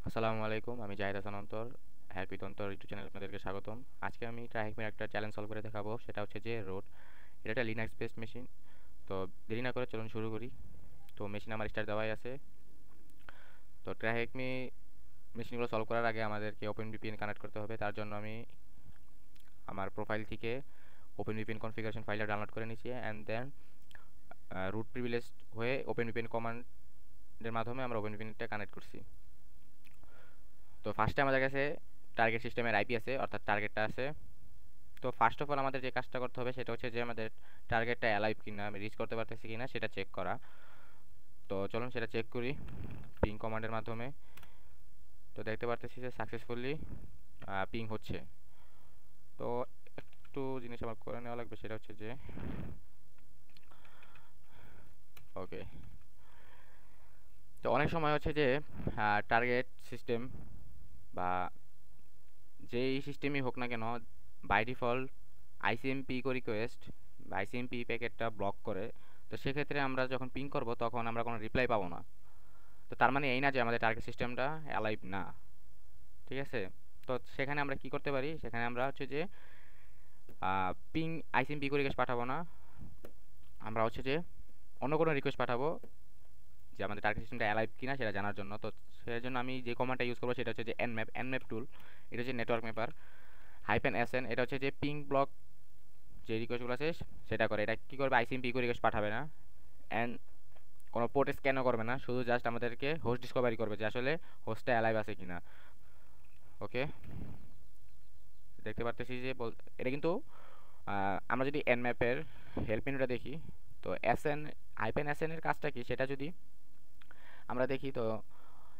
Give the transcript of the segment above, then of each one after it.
আসসালামু আলাইকুম, আমি জাহিদ হাসান অন্তর। হ্যাপি তন্তর ইউটিউব চ্যানেলে আপনাদেরকে স্বাগতম। আজকে আমি ট্রাইহেকমের একটা চ্যালেঞ্জ সলভ করে দেখাবো, সেটা হচ্ছে যে রোড। এটা একটা লিনাক্স বেসড মেশিন। তো দেরি না করে চলুন শুরু করি। তো মেশিন আমার স্টার্ট দেওয়াই আছে। তো ট্রাইহেকমি মেশিনগুলো সলভ করার আগে আমাদেরকে ওপেন ভিপিএন কানেক্ট করতে হবে। তার জন্য আমি আমার প্রোফাইল থেকে ওপেন ভিপিএন কনফিগারেশন ফাইলটা ডাউনলোড করে নিয়েছি, অ্যান্ড দেন রুট প্রিভিলেজ হয়ে ওপেন ভিপিএন কমান্ডের মাধ্যমে আমরা ওপেন ভিপিএনটা কানেক্ট করছি। তো ফার্স্টে আমাদের কাছে টার্গেট সিস্টেমের আইপি আছে, অর্থাৎ টার্গেটটা আছে। তো ফার্স্ট অফ অল আমাদের যে কাজটা করতে হবে সেটা হচ্ছে যে আমাদের টার্গেটটা অ্যালাইভ কিনা, আমি রিচ করতে পারতেছি কিনা সেটা চেক করা। তো চলুন সেটা চেক করি পিং কমান্ডের মাধ্যমে। তো দেখতে পারতেছি যে সাকসেসফুলি পিং হচ্ছে। তো একটু জিনিস আমার করে নেওয়া লাগবে, সেটা হচ্ছে যে ওকে। তো অনেক সময় হচ্ছে যে টার্গেট সিস্টেম বা যেই সিস্টেমই হোক না কেন, বাই ডিফল্ট আইসিএমপি রিকোয়েস্ট বা আইসিএমপি প্যাকেটটা ব্লক করে। তো সেক্ষেত্রে আমরা যখন পিং করব তখন আমরা কোনো রিপ্লাই পাবো না। তো তার মানে এই না যে আমাদের টার্গেট সিস্টেমটা অ্যালাইভ না, ঠিক আছে? তো সেখানে আমরা কি করতে পারি, সেখানে আমরা হচ্ছে যে পিং আইসিএমপি রিকোয়েস্ট পাঠাবো না, আমরা হচ্ছে যে অন্য কোনো রিকোয়েস্ট পাঠাবো যে আমাদের টার্গেট সিস্টেমটা অ্যালাইভ কিনা সেটা জানার জন্য। তো সেই জন্য আমি যে কমান্ডটা ইউজ করবো সেটা হচ্ছে যে এনম্যাপ টুল। এটা হচ্ছে নেটওয়ার্ক ম্যাপার -SN। এটা হচ্ছে যে পিং ব্লক যে রিকোয়েস্টগুলো আছে সেটা করে। এটা কী করবে, আইসিএমপি রিকোয়েস্ট পাঠাবে না, অ্যান্ড কোনো পোর্ট স্ক্যানও করবে না, শুধু জাস্ট আমাদেরকে হোস্ট ডিসকভারি করবে যে আসলে হোস্টটা অ্যালাইভ আছে কিনা। ওকে, দেখতে পারতেছি যে এটা কিন্তু আমরা যদি এনম্যাপের হেল্প মেনুটা দেখি, তো -SN এর কাজটা কি সেটা যদি আমরা দেখি, তো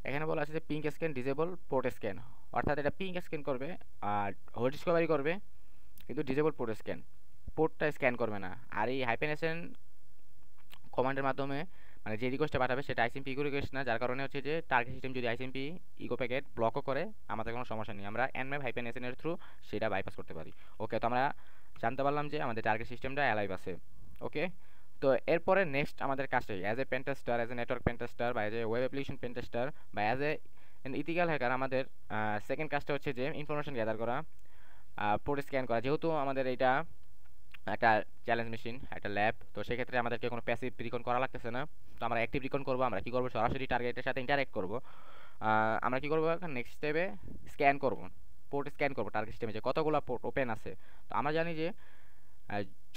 এখানে বলা আছে যে ping scan disable port scan. অর্থাৎ এটা পিং স্ক্যান করবে আর হোস্ট ডিসকভারি করবে, কিন্তু ডিসেবল পোর্ট স্ক্যান, পোর্টটা স্ক্যান করবে না। আর এই -SN কমান্ডের মাধ্যমে মানে যে রিকোয়েস্টটা পাঠাবে সেটা আইসিএমপি ইগো রিকোয়েস্ট না, যার কারণে হচ্ছে যে টার্গেট সিস্টেম যদি আইসিএমপি ইগো প্যাকেট ব্লকও করে আমাদের কোনো সমস্যা নেই, আমরা এনম্যাপ -SN এর থ্রু সেটা বাইপাস করতে পারি। ওকে, তো আমরা জানতে পারলাম যে আমাদের টার্গেট সিস্টেমটা অ্যালাইভ আছে। ওকে, তো এরপরে নেক্সট আমাদের কাজটাই as a pentester, as a network pentester বা as a web application pentester বা অ্যাজ এ ইথিক্যাল হ্যাকার, আমাদের সেকেন্ড কাজটা হচ্ছে যে ইনফরমেশন গ্যাদার করা, পোর্ট স্ক্যান করা। যেহেতু আমাদের এটা একটা চ্যালেঞ্জ মেশিন, একটা ল্যাব, তো সেক্ষেত্রে আমাদেরকে কোনো প্যাসিভ রিকন করা লাগতেছে না। তো আমরা অ্যাক্টিভ রিকন করবো। আমরা কি করবো, সরাসরি টার্গেটের সাথে ইন্টারঅ্যাক্ট করব। আমরা কি করবো, এখন নেক্সট স্টেপে স্ক্যান করব, পোর্ট স্ক্যান করব টার্গেট সিস্টেমে যে কতগুলো পোর্ট ওপেন আছে। তো আমরা জানি যে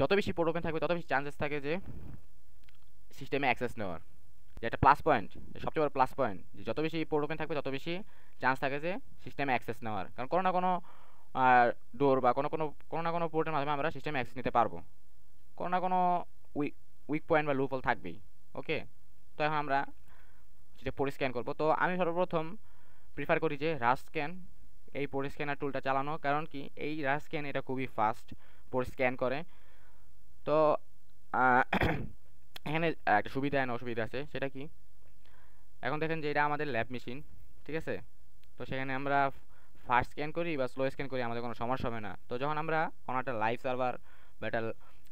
যত বেশি পোর্ট ওপেন থাকবে তত বেশি চান্সেস থাকে যে সিস্টেমে অ্যাক্সেস নেওয়ার, যে একটা প্লাস পয়েন্ট, সবচেয়ে বড় প্লাস পয়েন্ট, যে যত বেশি পোর্ট ওপেন থাকবে তত বেশি চান্স থাকে যে সিস্টেমে অ্যাক্সেস নেওয়ার। কারণ কোনো না কোনো ডোর বা কোনো না কোনো পোর্টের মাধ্যমে আমরা সিস্টেমে অ্যাক্সেস নিতে পারবো, কোনো না কোনো উইক উইক পয়েন্ট বা লুপহোল থাকবেই। ওকে, তো এখন আমরা সেটা পোর্ট স্ক্যান করবো। তো আমি সর্বপ্রথম প্রিফার করি যে রাস্ট স্ক্যান, এই পোর্ট স্ক্যানার টুলটা চালানো। কারণ কি, এই রাস্ট স্ক্যান এটা খুবই ফাস্ট পোর্ট স্ক্যান করে। তো আহ, এখানে একটা সুবিধা আর অসুবিধা আছে, সেটা কি, এখন দেখেন যে এটা আমাদের ল্যাব মেশিন, ঠিক আছে? তো সেখানে আমরা ফাস্ট স্ক্যান করি বা স্লো স্ক্যান করি আমাদের কোনো সমস্যা হবে না। তো যখন আমরা কোনো একটা লাইভ সার্ভার বা একটা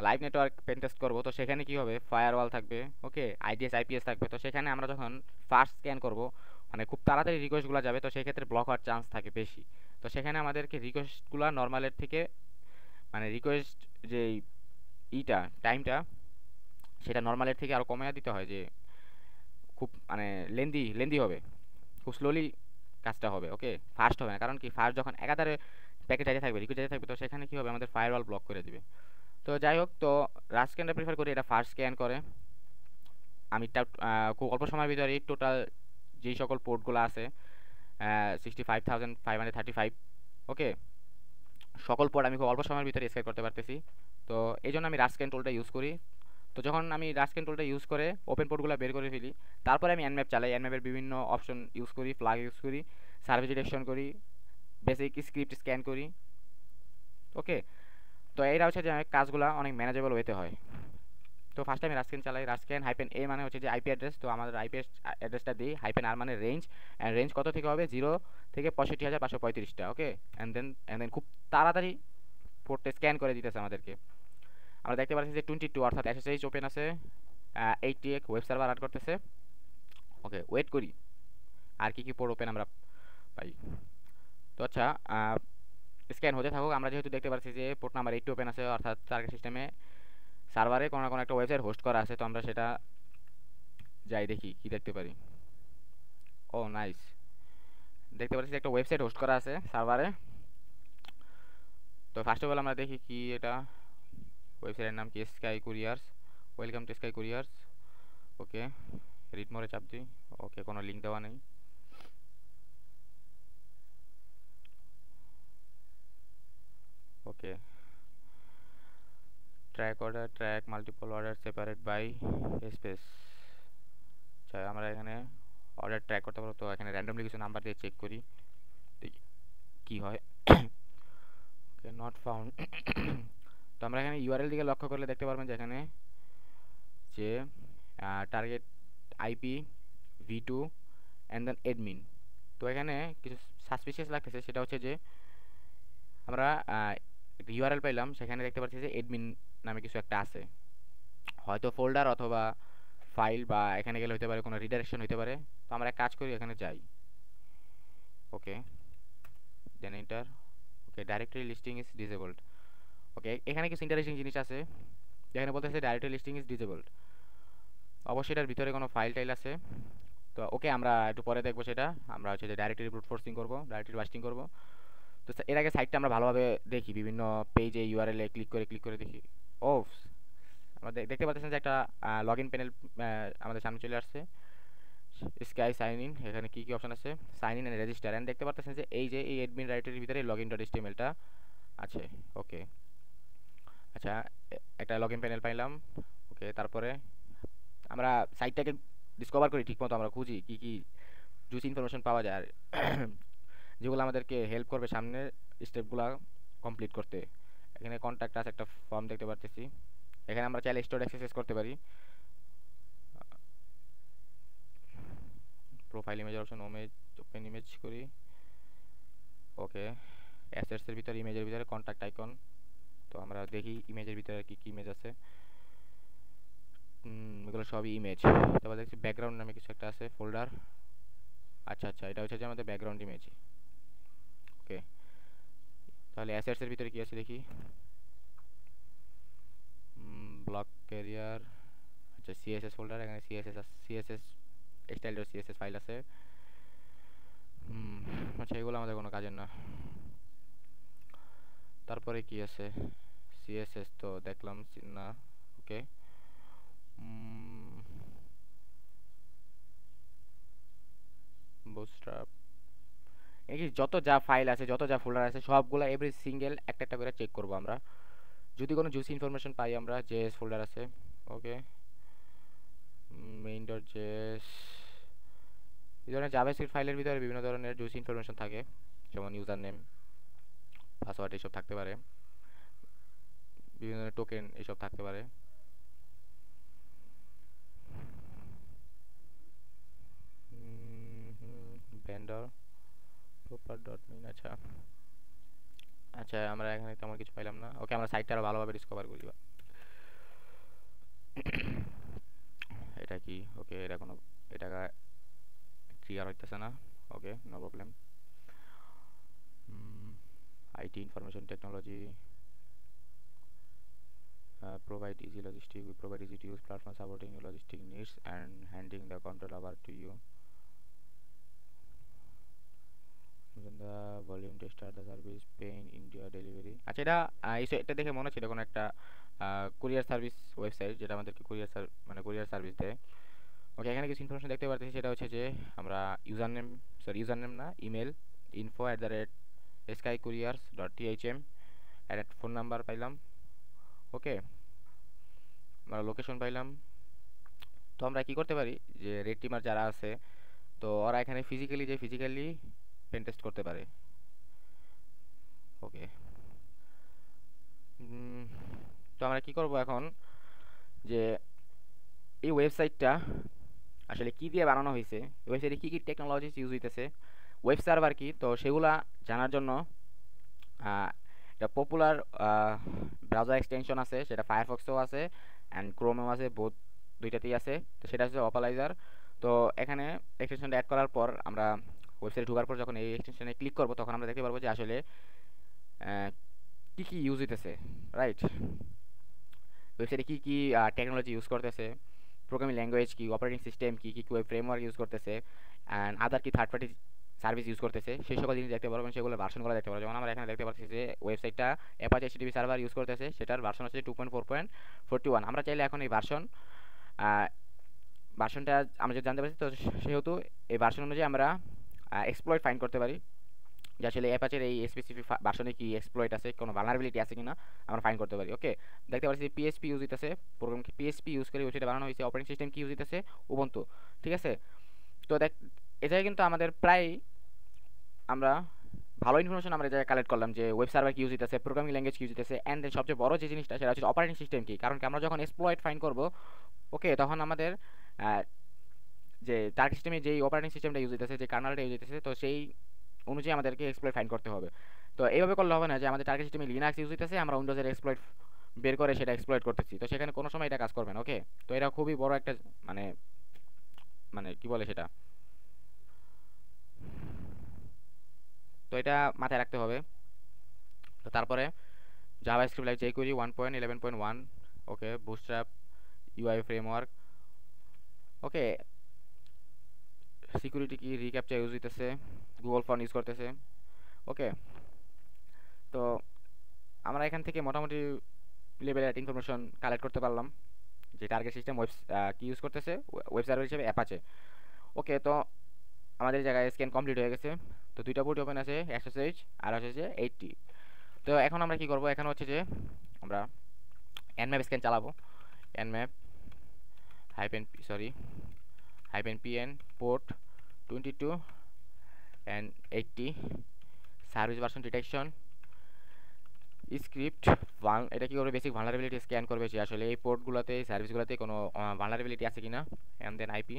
লাইভ নেটওয়ার্ক পেন টেস্ট করবো, তো সেখানে কি হবে, ফায়ারওয়াল থাকবে, ওকে, আইডিএস আইপিএস থাকবে। তো সেখানে আমরা যখন ফাস্ট স্ক্যান করব, মানে খুব তাড়াতাড়ি রিকোয়েস্টগুলো যাবে, তো সেক্ষেত্রে ব্লক হওয়ার চান্স থাকে বেশি। তো সেখানে আমাদেরকে রিকোয়েস্টগুলো নর্মালের থেকে, মানে রিকোয়েস্ট যে ইটা টাইমটা, সেটা নর্মালের থেকে আরও কমিয়ে দিতে হয়, যে খুব মানে লেন্দি হবে, খুব স্লোলি কাজটা হবে। ওকে, ফাস্ট হবে না। কারণ কি, ফাস্ট যখন একাধারে প্যাকেট যাইতে থাকবে, রিকোয়েস্ট যাইতে থাকবে, তো সেখানে কি হবে, আমাদের ফায়ারওয়াল ব্লক করে দিবে। তো যাই হোক, তো রাশ স্ক্যানটা প্রিফার করি, এটা ফাস্ট স্ক্যান করে। আমি খুব অল্প সময়ের ভিতরে টোটাল যেই সকল পোর্টগুলো আছে 65,535, ওকে, সকল পোর্ট আমি খুব অল্প সময়ের ভিতরে স্ক্যান করতে পারতেছি। তো এই জন্য আমি রাশ স্ক্যান টুলটা ইউজ করি। তো যখন আমি রাশ স্ক্যান টুলটা ইউজ করে ওপেন পোর্টগুলো বের করে ফেলি, তারপরে আমি এনম্যাপ চালাই, এনম্যাপের বিভিন্ন অপশন ইউজ করি, প্লাগ ইউজ করি, সার্ভিস ডিটেকশন করি, বেসিক স্ক্রিপ্ট স্ক্যান করি। ওকে, তো এইটা হচ্ছে যে কাজগুলো অনেক ম্যানেজেবল ওয়েতে হয়। তো ফার্স্ট আমি রাস্কেন চালাই, রাস্কেন -A মানে হচ্ছে যে আইপি অ্যাড্রেস। তো আমাদের আইপি অ্যাড্রেসটা দিই, -R মানে রেঞ্জ, অ্যান্ড রেঞ্জ কত থেকে হবে, 0 থেকে 65,535টা। ওকে, অ্যান্ড দেন খুব তাড়াতাড়ি পোর্টটা স্ক্যান করে দিতেছে আমাদেরকে। আমরা দেখতে পাচ্ছি যে 22 অর্থাৎ SSH ওপেন আছে, 80 ওয়েব সার্ভার রান করতেছে। ওকে, ওয়েট করি আর কি কি পোর্ট ওপেন আমরা ভাই। তো আচ্ছা, স্ক্যান হতে থাকুক। আমরা যেহেতু দেখতে পাচ্ছি যে পোর্ট নাম্বার 80 ওপেন আছে, অর্থাৎ টার্গেট সিস্টেমে সার্ভারে কোনো না কোনো একটা ওয়েবসাইট হোস্ট করা আছে। তো আমরা সেটা যাই দেখি কি দেখতে পারি। ও নাইস, দেখতে পাচ্ছি যে একটা ওয়েবসাইট হোস্ট করা আছে সার্ভারে। তো ফার্স্ট অফ অল আমরা দেখি কি এটা, ওয়েবসাইটের নাম কি, sky couriers. Welcome to sky couriers. Okay, read more চাপ দিই। ওকে, কোনো লিঙ্ক দেওয়া নেই। Okay, track order, track multiple order separate by space. আচ্ছা, আমরা এখানে অর্ডার ট্র্যাক করতে পারবো। তো এখানে র্যান্ডমলি কিছু নাম্বার দিয়ে চেক করি, দেখি কি হয়। ওকে, নট ফাউন্ড। তো আমরা এখানে ইউআরএল দিকে লক্ষ্য করলে দেখতে পারবেন যে এখানে যে target IP v2 and then admin. তো এখানে কিছু সাসপিশিয়াস লাগতেছে, সেটা হচ্ছে যে আমরা ইউআরএল পাইলাম, সেখানে দেখতে পাচ্ছি যে এডমিন নামে কিছু একটা আছে, হয়তো ফোল্ডার অথবা ফাইল, বা এখানে গেলে হতে পারে কোনো রিডাইরেকশন হতে পারে। তো আমরা এক কাজ করি, এখানে যাই। Okay, then enter. Okay, directory listing is disabled. Okay, এখানে কিছু ইন্টারেস্টিং জিনিস আছে, যেখানে বলতেছে ডাইরেক্টরি লিস্টিং ইজ ডিসেবলড। অবশ্যই এটার ভিতরে কোনো ফাইল টাইল আছে। তো ওকে, আমরা একটু পরে দেখবো সেটা। আমরা হচ্ছে যে ডাইরেক্টরি ব্রুট ফোর্সিং করবো, ডাইরেক্টরি বাস্টিং করবো। তো এর আগে সাইটটা আমরা ভালোভাবে দেখি, বিভিন্ন পেজে ইউআরএল এ ক্লিক করে দেখি। ও, আমরা দেখতে পাচ্ছেন যে একটা লগ ইন প্যানেল আমাদের সামনে চলে আসছে। স্কাই সাইন ইন, এখানে কি কি অপশন আছে, sign in and register. And দেখতে পাচ্ছেন যে এই যে এই অ্যাডমিন রাইটারের ভিতরে লগইন ডট এইচটিএমএলটা আছে। ওকে, আচ্ছা, একটা লগ ইন প্যানেল পাইলাম। ওকে, তারপরে আমরা সাইটটাকে ডিসকভার করি ঠিকমতো, আমরা খুঁজি কি কি জুস ইনফরমেশন পাওয়া যায়, আর যেগুলো আমাদেরকে হেল্প করবে সামনের স্টেপগুলো কমপ্লিট করতে। এখানে কন্ট্যাক্ট আছে, একটা ফর্ম দেখতে পারতেছি। এখানে আমরা চাইলে স্টোর অ্যাক্সেস করতে পারি। প্রোফাইল ইমেজের অপশন, ওপেন ইমেজ করি। ওকে, অ্যাসেটসের ভিতরে, ইমেজের ভিতরে কন্ট্যাক্ট আইকন। তো আমরা দেখি ইমেজের ভিতরে কি কি ইমেজ আছে। এগুলো সবই ইমেজ। তারপর দেখছি ব্যাকগ্রাউন্ড নামে কিছু একটা আছে, ফোল্ডার। আচ্ছা আচ্ছা, এটা হচ্ছে যে আমাদের ব্যাকগ্রাউন্ড ইমেজ। ওকে, তাহলে অ্যাসেটসের ভিতরে কি আছে দেখি। ব্লক ক্যারিয়ার, আচ্ছা সিএসএস ফোল্ডার, এখানে CSS style dot CSS file আছে। আচ্ছা, এগুলো আমাদের কোনো কাজের না। তারপরে কি আছে, সিএসএস তো দেখলাম না। ওকে, বুটস্ট্র্যাপ, এই যত যা ফাইল আছে, যত যা ফোল্ডার আছে, সবগুলো এভরি সিঙ্গেল একটা একটা করে চেক করব আমরা। যদি কোনো জুসি ইনফরমেশন পাই আমরা, জেএস ফোল্ডার আছে। ওকে, মেইন ডট জেএস। এই ধরনের জাভাস্ক্রিপ্ট ফাইলের ভিতরে বিভিন্ন ধরনের জুসি ইনফরমেশন থাকে, যেমন ইউজার নেম, পাসওয়ার্ড এইসব থাকতে পারে, বিভিন্ন ধরনের টোকেন এইসব থাকতে পারে। Vendor proper dot min. আচ্ছা আচ্ছা, আমরা এখানে তেমন কিছু পাইলাম না। ওকে, আমরা সাইটটা আরো ভালোভাবে ডিসকভার করি। এটা কি? ওকে, এটা কোনো, এটা ক্লিয়ার হইতেছে না। Okay, no problem. IT information technology, provide easy logistic, we provide easy to use platform supporting your logistic needs and handing the control over to you. When the volume to start the service, pay in India delivery. আচ্ছা, এটা দেখে মনে হচ্ছে এটা কোনো একটা courier service website, যেটা আমাদেরকে কুরিয়ার সার্ভিস দেয়। ওকে, এখানে কিছু ইনফরমেশন দেখতে পাচ্ছি, সেটা হচ্ছে যে আমরা ইউজার নেম না, ইমেল info@skycouriers.thm, একটা ফোন নাম্বার পাইলাম। ওকে, আমরা লোকেশন পাইলাম। তো আমরা কি করতে পারি, যে রেড টিমার যারা আছে, তো ওরা এখানে ফিজিক্যালি পেন টেস্ট করতে পারে। ওকে, তো আমরা কি করব এখন, যে এই ওয়েবসাইটটা আসলে কি দিয়ে বানানো হয়েছে, ওয়েবসাইটে কি কি টেকনোলজিস ইউজ হইতেছে, ওয়েব সার্ভার কি, তো সেগুলা জানার জন্য একটা পপুলার ব্রাউজার এক্সটেনশন আছে, সেটা ফায়ারফক্সেও আছে অ্যান্ড ক্রোমেও আছে, বোথ দুইটাতেই আছে। তো সেটা হচ্ছে অপালাইজার। তো এখানে এক্সটেনশনটা অ্যাড করার পর আমরা ওয়েবসাইটে ঢোকার পর যখন এই এক্সটেনশনে ক্লিক করব তখন আমরা দেখতে পারবো যে আসলে কি কি ইউজ হইতেছে, রাইট? ওয়েবসাইটে কি কি টেকনোলজি ইউজ করতেছে, প্রোগ্রামিং ল্যাঙ্গুয়েজ কি, অপারেটিং সিস্টেম কি, কি ওয়েব ফ্রেমওয়ার্ক ইউজ করতেছে, অ্যান্ড আদার কি থার্ড পার্টি সার্ভিস ইউজ করতেছে, সেই সকল জিনিস দেখতে পারবেন, সেগুলো ভার্সনগুলো দেখতে পারবেন। যেমন আমরা এখানে দেখতে পাচ্ছি যে ওয়েবসাইটটা অ্যাপাচি এইচটিটিপি সার্ভার ইউজ করতেছে, সেটার ভার্সন হচ্ছে 2.4.41। আমরা চাইলে এখন এই ভার্সনটা আমরা যদি জানতে পারছি, তো সেহেতু এই ভার্সন অনুযায়ী আমরা এক্সপ্লয়েট ফাইন্ড করতে পারি যে আসলে অ্যাপাচের এই স্পেসিফিক ভার্সনে কি এক্সপ্লয়েট আছে, কোনো ভালনারেবিলিটি আছে কিনা আমরা ফাইন্ড করতে পারি। ওকে, দেখতে পাচ্ছি পিএসপি ইউজ হইতেছে, প্রোগ্রাম পিএসপি ইউজ করে ওয়েবসাইট বানানো হয়েছে, অপারেটিং সিস্টেম কি ইউজ হইতেছে, উবুন্টু। ঠিক আছে, তো এটাই কিন্তু আমাদের প্রায় আমরা ভালো ইনফরমেশন আমরা এটা কালেক্ট করলাম যে ওয়েব সার্ভার কি ইউজ হইতেছে, প্রোগ্রামিং ল্যাঙ্গুয়েজ কি ইউজ হইতেছে, অ্যান্ড দেন সবচেয়ে বড় যে জিনিসটা সেটা হচ্ছে অপারেটিং সিস্টেম কি। কারণ কি আমরা যখন এক্সপ্লয়েট ফাইন্ড করব, ওকে, তখন আমাদের যে টার্গেট সিস্টেমে যেই অপারেটিং সিস্টেমটা ইউজ হইতেছে, যে কার্নেলটা ইউজ হইতেছে, তো সেই অনুযায়ী আমাদেরকে এক্সপ্লয়েট ফাইন্ড করতে হবে। তো এইভাবে করলে হবে না যে আমাদের টার্গেট সিস্টেমে লিনাক্স ইউজ হইতেছে, আমরা উইন্ডোজের এক্সপ্লয়েট বের করে সেটা এক্সপ্লয়েট করতেছি, তো সেখানে কোনো সময় এটা কাজ করবে না। ওকে, তো এটা খুবই বড় একটা মানে মানে কি বলে সেটা, তো এটা মাথায় রাখতে হবে। তো তারপরে জাভাস্ক্রিপ্ট লাইক jQuery 1.11.1, ওকে, বুটস্ট্র্যাপ ইউআই ফ্রেমওয়ার্ক, ওকে, সিকিউরিটি কি, রিক্যাপচা ইউজ হইতেছে, গুগল ফন্ট ইউজ করতেছে। ওকে, তো আমরা এখান থেকে মোটামুটি লেভেলের ইনফরমেশন কালেক্ট করতে পারলাম যে টার্গেট সিস্টেম কি ইউজ করতেছে, ওয়েব সার্ভার হিসেবে অ্যাপাচে। ওকে, তো আমাদের জায়গায় স্ক্যান কমপ্লিট হয়ে গেছে। তো দুইটা বুট ওপেন আছে, SSH আর হচ্ছে যে 80। তো এখন আমরা কি করব, এখন হচ্ছে যে আমরা nmap স্ক্যান চালাবো। nmap -pn port 22 and 80 service version detection script. এটা কি করবে, বেসিক ভালনারেবিলিটি স্ক্যান করবে যে আসলে এই পোর্টগুলোতে, এই সার্ভিসগুলোতে কোনো ভালনারেবিলিটি আছে কিনা, and then IP.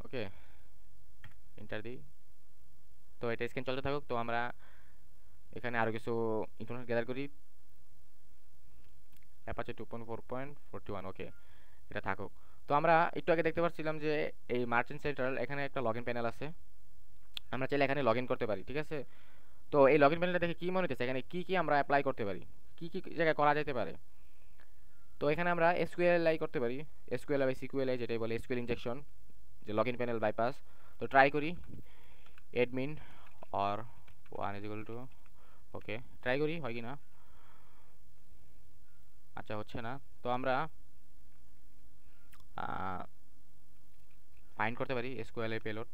Okay, enter দিই। তো এটা স্ক্যান চলতে থাকুক। তো আমরা এখানে আরও কিছু ইনফরমেশন গ্যাদার করি। অ্যাপাচে 2.4.41, ওকে, এটা থাকুক। তো আমরা একটু আগে দেখতে পাচ্ছিলাম যে এই মার্চেন্ট সেন্ট্রাল এখানে একটা লগ ইন প্যানেল আছে, আমরা চাইলে এখানে লগ ইন করতে পারি। ঠিক আছে, তো এই লগ ইন প্যানেলটা দেখে কি মনে হচ্ছে, এখানে কি কি আমরা অ্যাপ্লাই করতে পারি, কি কি জায়গায় করা যেতে পারে। তো এখানে আমরা এসকিউএলআই করতে পারি, এসকিউএল বাই সিকিউএলআই যেটাই বলে, এসকিউএল ইনজেকশন, যে লগ ইন প্যানেল বাইপাস। তো ট্রাই করি অ্যাডমিন অর 1 = ওকে, ট্রাই করি হয় কি না। আচ্ছা, হচ্ছে না। তো আমরা ফাইন্ড করতে পারি এসকিউএলআই পেলোড।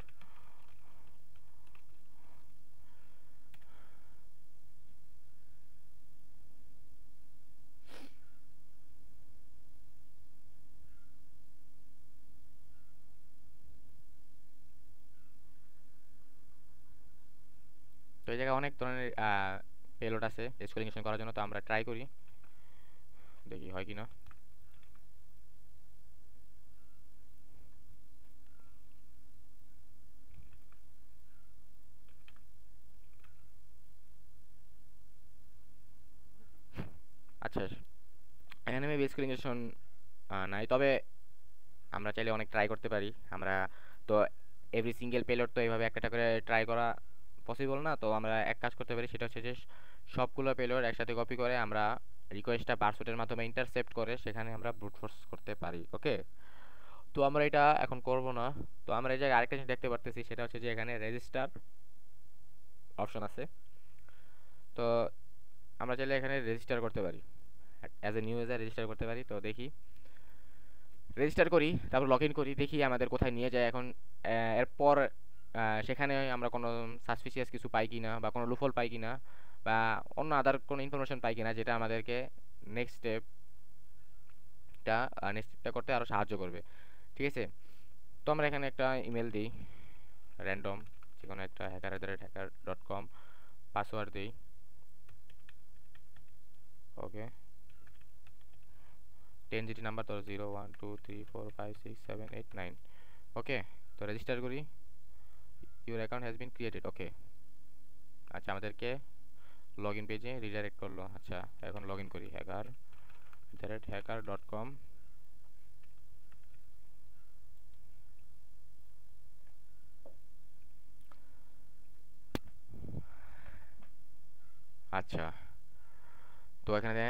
তো এই জায়গায় অনেক ধরনের পেলোড আছে এসকিউএল ইনজেকশন করার জন্য। তো আমরা ট্রাই করি, দেখি হয় কি না। আচ্ছা, এখানে মেবি এসকিউএল ইনজেকশন নাই, তবে আমরা চাইলে অনেক ট্রাই করতে পারি। আমরা তো এভরি সিঙ্গেল পেলোড তো এইভাবে একটা করে ট্রাই করা পসিবল না। তো আমরা এক কাজ করতে পারি, সেটা হচ্ছে যে সবগুলো পেলোড একসাথে কপি করে আমরা রিকোয়েস্টটা পারসুটের মাধ্যমে ইন্টারসেপ্ট করে সেখানে আমরা ব্রুট ফোর্স করতে পারি। ওকে, তো আমরা এটা এখন করব না। তো আমরা এই জায়গায় আরেকটা জিনিস দেখতে পারতেছি, সেটা হচ্ছে যে এখানে রেজিস্টার অপশন আছে। তো আমরা চাইলে এখানে রেজিস্টার করতে পারি, as a new user register করতে পারি। তো দেখি, রেজিস্টার করি, তারপর লগ ইন করি, দেখি আমাদের কোথায় নিয়ে যায় এখন। এরপর সেখানে আমরা কোনো সাসপিসিয়াস কিছু পাই কিনা, বা কোনো লুফল পাই কিনা, বা অন্য আদার কোনো ইনফরমেশন পাই কিনা যেটা আমাদেরকে নেক্সট স্টেপটা করতে আরও সাহায্য করবে। ঠিক আছে, তো আমরা এখানে একটা ইমেল দিই র্যান্ডম, যে কোনো একটা hacker@hacker.com, পাসওয়ার্ড দিই। ওকে, 10 ডিজিট নাম্বার, তো 0 1 2 3 4 5 6 7 8 9। ওকে, তো রেজিস্টার করি। Your account has been created. Okay, আচ্ছা, আমাদেরকে লগ ইন পেজে রিডাইরেক্ট করলো। আচ্ছা, এখন লগ ইন করি hacker@hacker.com। আচ্ছা, তো এখানে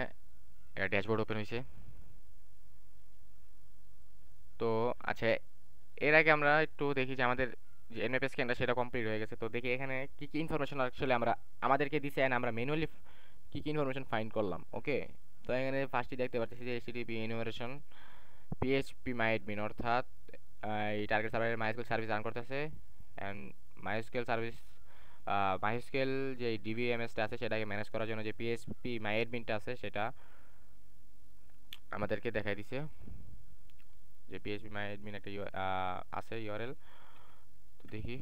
ড্যাশবোর্ড ওপেন হয়েছে। তো আচ্ছা, এর আগে আমরা একটু দেখি যে আমাদের যে এনএফএস স্ক্যানটা সেটা কমপ্লিট হয়ে গেছে। তো দেখি এখানে কি কি ইনফরমেশন অ্যাকচুয়ালি আমাদেরকে দিছে এন্ড আমরা ম্যানুয়ালি কি কি ইনফরমেশন ফাইন্ড করলাম। ওকে, তো এখানে ফার্স্টই দেখতে পাচ্ছি যে এইচটিটিপি এনুমারেশন পিএইচপি মাইডমিন, অর্থাৎ এই টার্গেট সার্ভারের মাইস্কুয়েল সার্ভিস রান করতেছে অ্যান্ড মাইস্কুয়েল সার্ভিস মাইস্কুয়েল যে ডিবিএমএসটা আছে সেটাকে ম্যানেজ করার জন্য যে পিএইচপি মাইডমিনটা আছে সেটা আমাদেরকে দেখাই দিছে যে পিএইচপি মাইডমিন একটা আছে ইউআরএল। তো দেখি।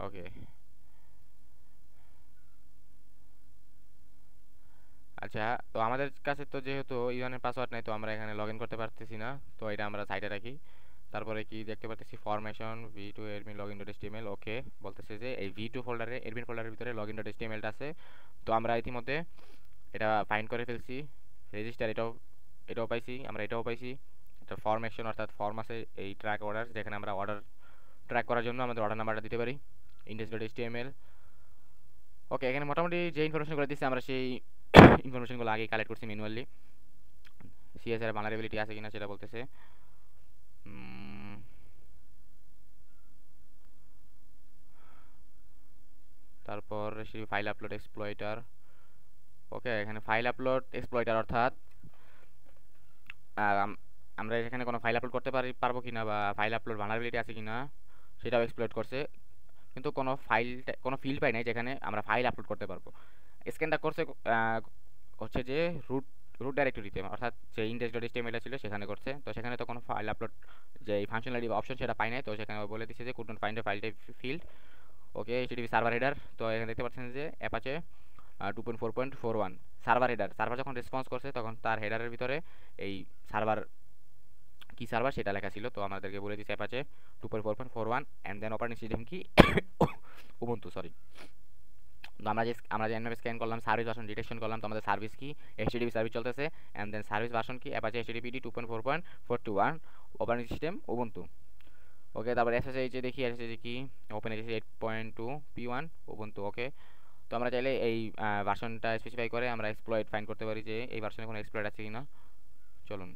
ওকে, আচ্ছা, তো আমাদের কাছে তো যেহেতু ইউজারনেম পাসওয়ার্ড নাই, তো আমরা এখানে লগ ইন করতে পারতেছি না। তো এটা আমরা সাইডে রাখি। তারপরে কি দেখতে পারতেছি ফরমেশন ভি2 admin login dot HTML. Okay, বলতেছে যে এই ভি2 ফোল্ডারে এডমিন ফোল্ডারের ভিতরে লগইন ডট এচটিএমএলটা আছে। তো আমরা ইতিমধ্যে এটা ফাইন্ড করে ফেলছি। রেজিস্টার এটাও পাইছি, আমরা এটাও পাইছি। একটা ফরমেশন অর্থাৎ ফর্ম আছে এই ট্র্যাক অর্ডার, যেখানে আমরা অর্ডার ট্র্যাক করার জন্য আমাদের অর্ডার নাম্বারটা দিতে পারি, ইন্ডেক্স ডট এচটিএমএল। ওকে, এখানে মোটামুটি যে ইনফরমেশনগুলো দিচ্ছে আমরা সেই ইনফরমেশনগুলো আগেই কালেক্ট করছি ম্যানুয়ালি। সিএসআর ভালনারেবিলিটি আছে কিনা সেটা বলতেছে। উম, তারপর সেই ফাইল আপলোড এক্সপ্লয়টার। ওকে, এখানে ফাইল আপলোড এক্সপ্লয়টার অর্থাৎ আমরা এখানে কোনো ফাইল আপলোড করতে পারবো কিনা বা ফাইল আপলোড ভালনারেবিলিটি আছে কিনা সেটাও এক্সপ্লয়েট করছে, কিন্তু কোনো ফিল্ড পাই নাই যেখানে আমরা ফাইল আপলোড করতে পারবো। স্ক্যানটা করছে হচ্ছে যে রুট রুট ডাইরেক্টরিতে, অর্থাৎ যে ইন্ডেক্স ডট এইচটিএমএল ছিল সেখানে করছে। তো সেখানে তো কোনো ফাইল আপলোড যে ফাংশনালিটি বা অপশন সেটা পাই নাই। তো সেখানে বলে দিচ্ছে যে could not find a file type field. Okay, HTTP server header. তো এখানে দেখতে পাচ্ছেন যে অ্যাপাচে 2.4.41 সার্ভার হেডার। সার্ভার যখন রেসপন্স করছে তখন তার হেডারের ভিতরে এই সার্ভার কি সার্ভার সেটা লেখা ছিল। তো আমাদেরকে বলে দিচ্ছে Apache 2.4.41 and then operating system কি উবুন্টু, সরি। তো আমরা যে এনএফ স্ক্যান করলাম, সার্ভিস ভার্সন ডিটেকশন করলাম, তো আমাদের সার্ভিস কি এইচটিটিপি সার্ভিস চলতেছে অ্যান্ড দেন সার্ভিস ভার্সন কি Apache HTTPD 2.4.41 operating system Ubuntu. Okay, তারপর এসএসএইচ এ দেখি এসএসএইচ কি ওপেন এসএসএইচ 8.2 P1 উবুন্টু। ওকে, তো আমরা চাইলে এই ভার্সনটা স্পেসিফাই করে আমরা এক্সপ্লয়েট ফাইন্ড করতে পারি যে এই ভার্সনে কোনো এক্সপ্লয়েট আছে কিনা। চলুন।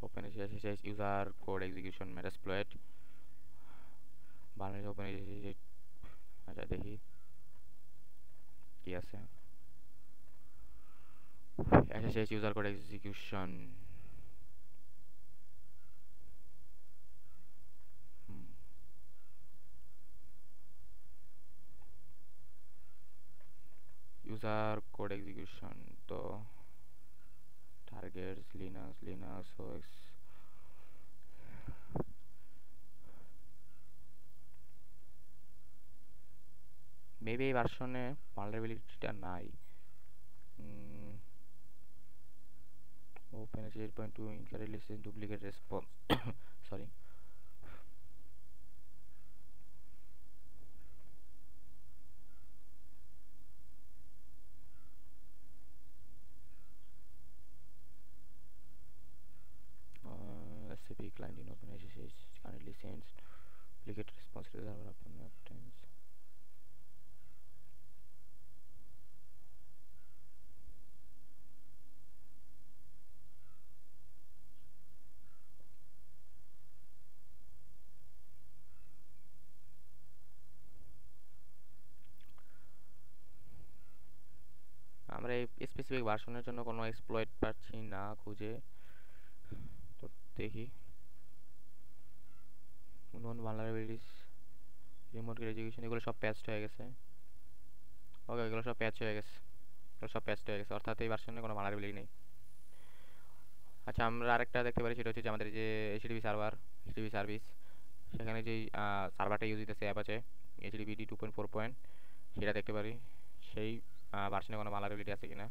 Open SSH user code execution Metasploit Bangladesh open SSH. আচ্ছা, দেখি কি আছে। SSH user code execution. User code execution. তো টার্গেটস লিনাক্স ওএস। মেবি এই ভার্সনে ভালনারেবিলিটিটা নাই। ওপেন আছে 8.2 incorrect listen duplicate response, sorry. SCP client in open SSH currently sends duplicate response to the server upon times. আমরা এই specific ভার্সনের জন্য কোনো এক্সপ্লয়েট পাচ্ছি না খুঁজে। তো দেখি নন ভালনারেবিলিটিস রিমোট এক্সিকিউশন এগুলো সব প্যাচড হয়ে গেছে। ওকে, এগুলো সব প্যাচ হয়ে গেছে, এগুলো সব প্যাচড হয়ে গেছে, অর্থাৎ এই ভার্সনে কোনো ভালনারেবিলিটি নেই। আচ্ছা, আমরা আরেকটা দেখতে পারি, সেটা হচ্ছে যে আমাদের যে এইচটিটিপি সার্ভিস, সেখানে যেই সার্ভারটা ইউজ হইতেছে অ্যাপ আছে এইচটিটিপিডি 2.4 সেটা দেখতে পারি সেই ভার্সনে কোনো ভালনারেবিলিটি আছে কিনা।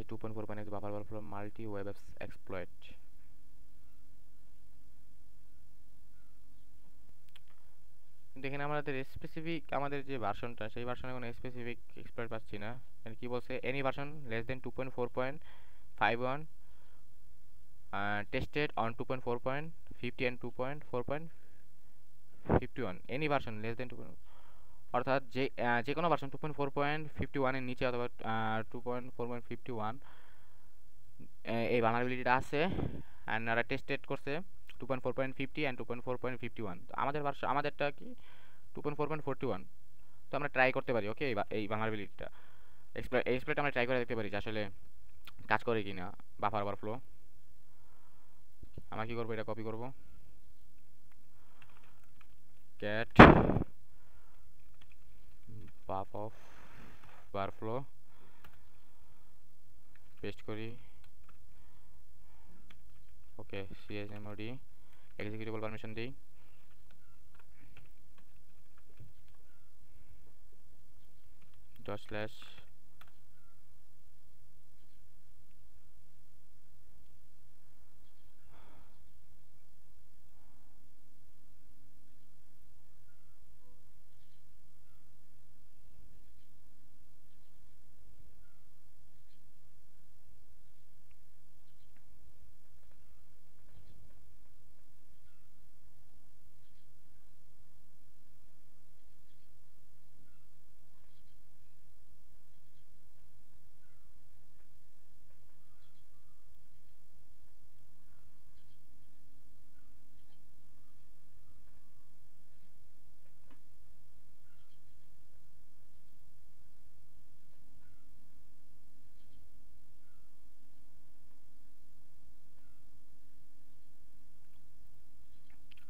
আচ্ছা 2.4.x buffer overflow multi web exploit. কিন্তু এখানে আমাদের স্পেসিফিক আমাদের যে ভার্সনটা সেই ভার্সনে কোনো স্পেসিফিক এক্সপ্লয়েট পাচ্ছি না। এখানে কি বলছে, any version less than 2.4.51 tested on 2.4.50 and 2.4.51 any version less than 2, অর্থাৎ যে কোনো ভার্সন 2.4.51 এর নিচে অথবা 2.4.51 এই ভালনারেবিলিটিটা আছে অ্যান্ড ওরা টেস্টেড করছে 2.4.50 অ্যান্ড 2.4.51। তো আমাদের ভার্সন আমাদেরটা কি 2.4.41। তো আমরা ট্রাই করতে পারি ওকে এই ভালনারেবিলিটিটা এক্সপ্লয়েট আমরা ট্রাই করে দেখতে পারি যে আসলে কাজ করে কিনা বাফার ওভারফ্লো। আমরা কি করবো, এটা কপি করব, ক্যাট বাফ অফ ওভারফ্লো পেস্ট করি, ওকে chmod এক্সিকিউটেবল পারমিশন দিই, ডট স্ল্যাশ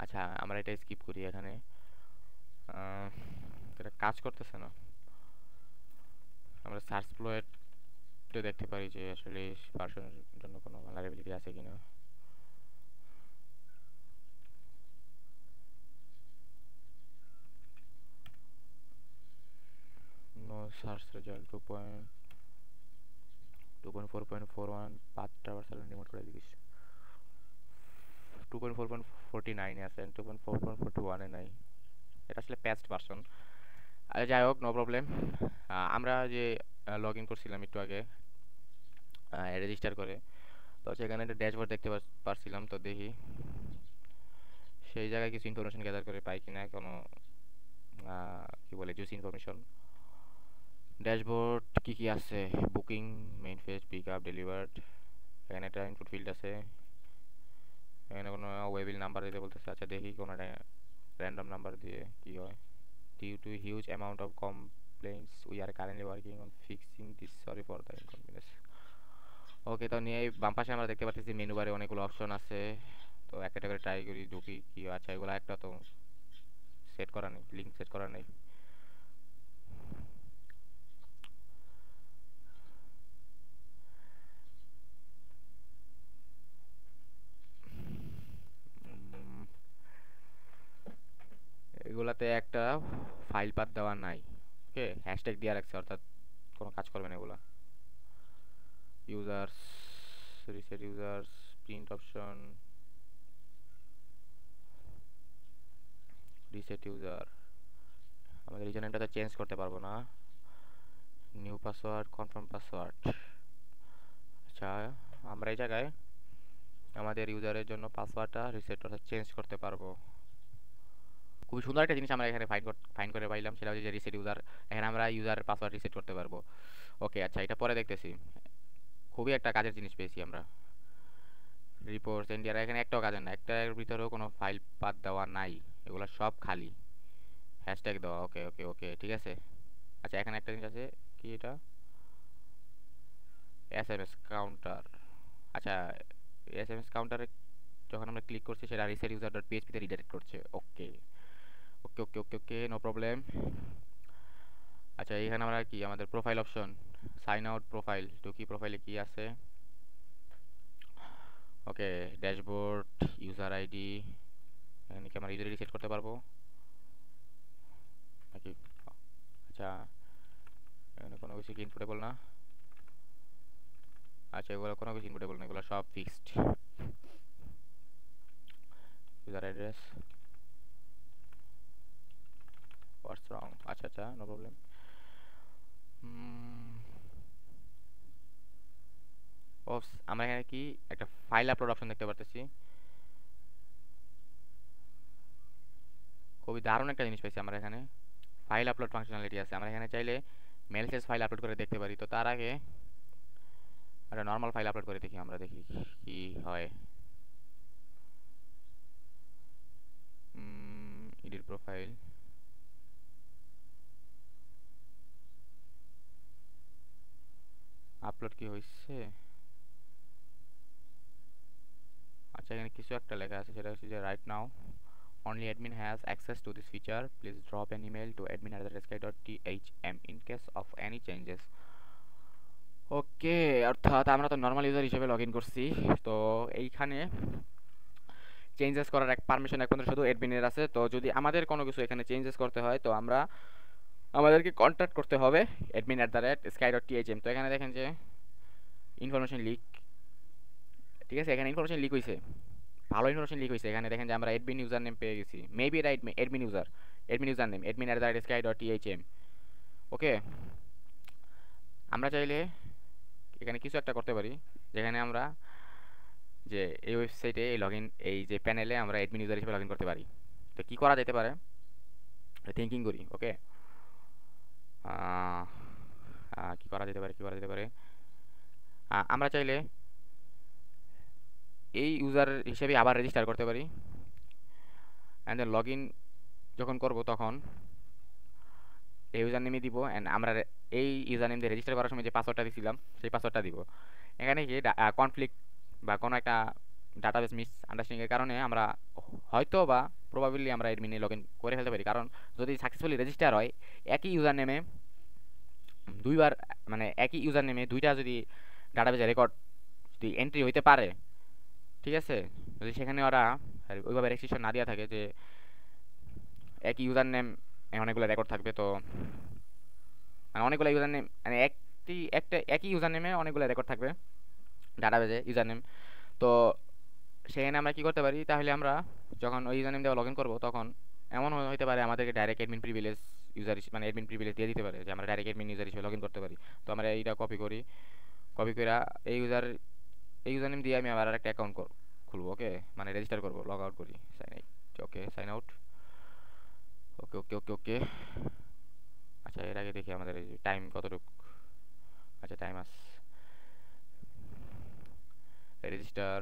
আচ্ছা আমরা এটা স্কিপ করি এখানে, এটা কাজ করতেছে না। আমরা সার্চ ফ্লোতে দেখতে পারি যে আসলে ভার্সনের জন্য কোনো ভালনারেবিলিটি আছে কিনা। নো সার্চ রেজাল্ট 2.4.41 5টা ভার্সন রিমোট করে দিস, 2.4.49 এ আছে, 2.4.41 এ নাই, এটা আসলে প্যাচড ভার্সন। আরে যাই হোক, নো প্রবলেম। আমরা যে লগ ইন করছিলাম একটু আগে রেজিস্টার করে, তো সেখানে একটা ড্যাশবোর্ড দেখতে পারছিলাম। তো দেখি সেই জায়গায় কিছু ইনফরমেশন গ্যাদার করে পাই কিনা, কোনো কি বলে জুস ইনফরমেশন। ড্যাশবোর্ড কি কি আছে, booking, main phase, pick up, delivered, এখানে একটা ইনপুট ফিল্ড আছে, এখানে কোনো ওয়েবিল নাম্বার দিতে বলতেছে। আচ্ছা দেখি কোনো একটা র্যান্ডম নাম্বার দিয়ে কি হয়। Due to huge amount of complaints we are currently working on fixing this, sorry for the inconvenience. Okay, তো নিয়ে এই বাম পাশে আমরা দেখতে পাচ্ছি মেনু বারে অনেকগুলো অপশন আছে। তো একটা একটা করে ট্রাই করি, ঢুকি কি। আচ্ছা এগুলো একটা তো সেট করা নেই, লিঙ্ক সেট করা নেই। এগুলাতে একটা ফাইল পাথ দেওয়া নাই, ওকে হ্যাশট্যাগ দিয়ে রাখছে, অর্থাৎ কোনো কাজ করবে না এগুলা। Users, reset users, print option, reset user, আমাদের ইউজার নেমটা তো চেঞ্জ করতে পারবো না। New password, confirm password. আচ্ছা আমরা এই জায়গায় আমাদের ইউজারের জন্য পাসওয়ার্ডটা রিসেট অর্থাৎ চেঞ্জ করতে পারবো। খুবই সুন্দর একটা জিনিস আমরা এখানে ফাইন্ড করে পাইলাম, সেটা হচ্ছে যে রিসেট ইউজার। এখানে আমরা ইউজারের পাসওয়ার্ড রিসেট করতে পারবো। ওকে আচ্ছা, এটা পরে দেখতেছি। খুবই একটা কাজের জিনিস পেয়েছি আমরা। রিপোর্টস ইন্ডিয়ার এখানে একটাও কাজের না, একটার ভিতরেও কোনো ফাইল পাথ দেওয়া নাই, এগুলো সব খালি হ্যাশট্যাগ দেওয়া। ওকে ওকে ওকে ঠিক আছে। আচ্ছা এখানে একটা জিনিস আছে, কি এটা, এসএমএস কাউন্টার। আচ্ছা এসএমএস কাউন্টারে যখন আমরা ক্লিক করছি সেটা রিসেট ইউজার ডট পিএইচপি তে রিডাইরেক্ট করছে। Okay okay okay okay okay no problem. আচ্ছা এখানে আমরা কি আমাদের profile option, sign out profile, ঢুকি প্রোফাইলে কি আছে। ওকে ড্যাশবোর্ড, ইউজার আইডি, এখানে কি আমরা ইউজার আইডি সেট করতে পারবো নাকি। আচ্ছা এখানে কোনো কিছু কি ইনপুটেবল না। আচ্ছা, এগুলো কোনো কিছু ইনপুটেবল না, এগুলো সব ফিক্সড। ইউজার অ্যাড্রেস, হোয়াটস রং, আচ্ছা আচ্ছা, নো প্রবলেম। ওপস, আমরা এখানে কি একটা ফাইল আপলোড অপশন দেখতে পারতেছি। খুবই দারুণ একটা জিনিস পাইছি আমরা এখানে, ফাইল আপলোড ফাংশনালিটি আছে। আমরা এখানে চাইলে মেলসেস ফাইল আপলোড করে দেখতে পারি। তো তার আগে একটা নর্মাল ফাইল আপলোড করে দেখি, আমরা দেখি কি হয়। এডিট প্রোফাইল, আপলোড কি হয়েছে? আচ্ছা, এখানে কিছু একটা লেখা আছে, সেটা হচ্ছে যে right now only admin has access to this feature, please drop an email to admin@sky.thm in case of any changes. ওকে, অর্থাৎ আমরা তো নর্মাল ইউজার হিসেবে লগ ইন করছি। তো এইখানে চেঞ্জেস করার এক পারমিশন একমাত্র শুধু অ্যাডমিনের আছে। তো যদি আমাদের কোনো কিছু এখানে চেঞ্জেস করতে হয়, তো আমাদেরকে কন্ট্যাক্ট করতে হবে admin@sky.thm। তো এখানে দেখেন যে ইনফরমেশন লিক, ঠিক আছে, এখানে ইনফরমেশন লিক হয়েছে, ভালো ইনফরমেশন লিক হয়েছে। এখানে দেখেন যে আমরা অ্যাডমিন ইউজার নেম পেয়ে গেছি, maybe right, admin user name admin@sky.thm। ওকে, আমরা চাইলে এখানে কিছু একটা করতে পারি, যেখানে আমরা যে এই ওয়েবসাইটে এই লগ ইন, এই যে প্যানেলে আমরা অ্যাডমিন ইউজার হিসেবে লগ ইন করতে পারি। তো কী করা যেতে পারে, থিঙ্কিং করি। ওকে, কী করা যেতে পারে, আমরা চাইলে এই ইউজার হিসেবে আবার রেজিস্টার করতে পারি। অ্যান্ড দেন লগ ইন যখন করব তখন এই ইউজার নেমই দিব, অ্যান্ড আমরা এই ইউজার নেম দিয়ে রেজিস্টার করার সময় যে পাসওয়ার্ডটা দিয়েছিলাম সেই পাসওয়ার্ডটা দিব। এখানে কি কনফ্লিক্ট বা কোনো একটা ডাটাবেস মিস আন্ডারস্ট্যান্ডিংয়ের কারণে আমরা হয়তো বা প্রবাবিলি আমরা অ্যাডমিনে লগ ইন করে ফেলতে পারি। কারণ যদি সাকসেসফুলি রেজিস্টার হয়, একই ইউজার নেমে দুইবার, মানে একই ইউজার নেমে দুইটা যদি ডাটাবেসে রেকর্ড যদি এন্ট্রি হইতে পারে, ঠিক আছে, যদি সেখানে ওরা ওইভাবে রেজিস্ট্রেশন না দেওয়া থাকে যে একই ইউজার নেম অনেকগুলো রেকর্ড থাকবে, তো মানে অনেকগুলো ইউজার নেম, মানে একই ইউজার নেমে অনেকগুলো রেকর্ড থাকবে ডাটাবেজে ইউজার নেম। তো সেখানে আমরা কি করতে পারি, তাহলে আমরা যখন ওই ইউজার নেম দিয়ে লগ ইন করবো, তখন এমন হতে পারে আমাদেরকে ডাইরেক্ট অ্যাডমিন প্রিভিলেজ ইউজার, মানে অ্যাডমিন প্রিভিলেজ দিয়ে দিতে পারে, যে আমরা ডাইরেক্ট অ্যাডমিন ইউজার হিসেবে লগ ইন করতে পারি। তো আমরা এইটা কপি করি, কপি করে এই ইউজার নেম দিয়ে আমি আবার একটা অ্যাকাউন্ট খুলবো। ওকে, মানে রেজিস্টার করবো, লগ আউট করি, সাইন আউট। ওকে, সাইন আউট। ওকে ওকে ওকে ওকে। আচ্ছা, এর আগে দেখি আমাদের টাইম কতটুকু। আচ্ছা, টাইম আছে, রেজিস্টার।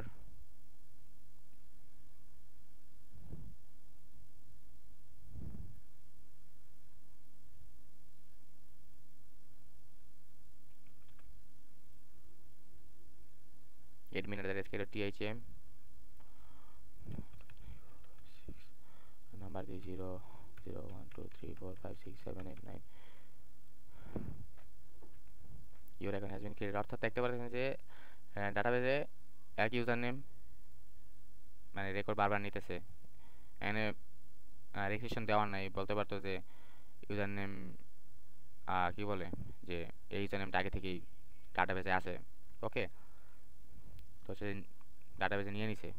admin@sky.thm, নাম্বার দিয়ে 0 0 1 2 3 4 5 6 7 8 9। Your account has been created, অর্থাৎ দেখতে পাচ্ছেন যে ডাটাবেজে এক ইউজার নেম মানে রেকর্ড বারবার নিতেছে। এখানে রেজিস্ট্রেশন দেওয়ার নাই, বলতে পারতো যে ইউজার নেম কি বলে, যে এই ইউজার নেমটা আগে থেকেই ডাটাবেজে আছে। ওকে, তো সে ডাটাবেজে নিয়ে নিছে,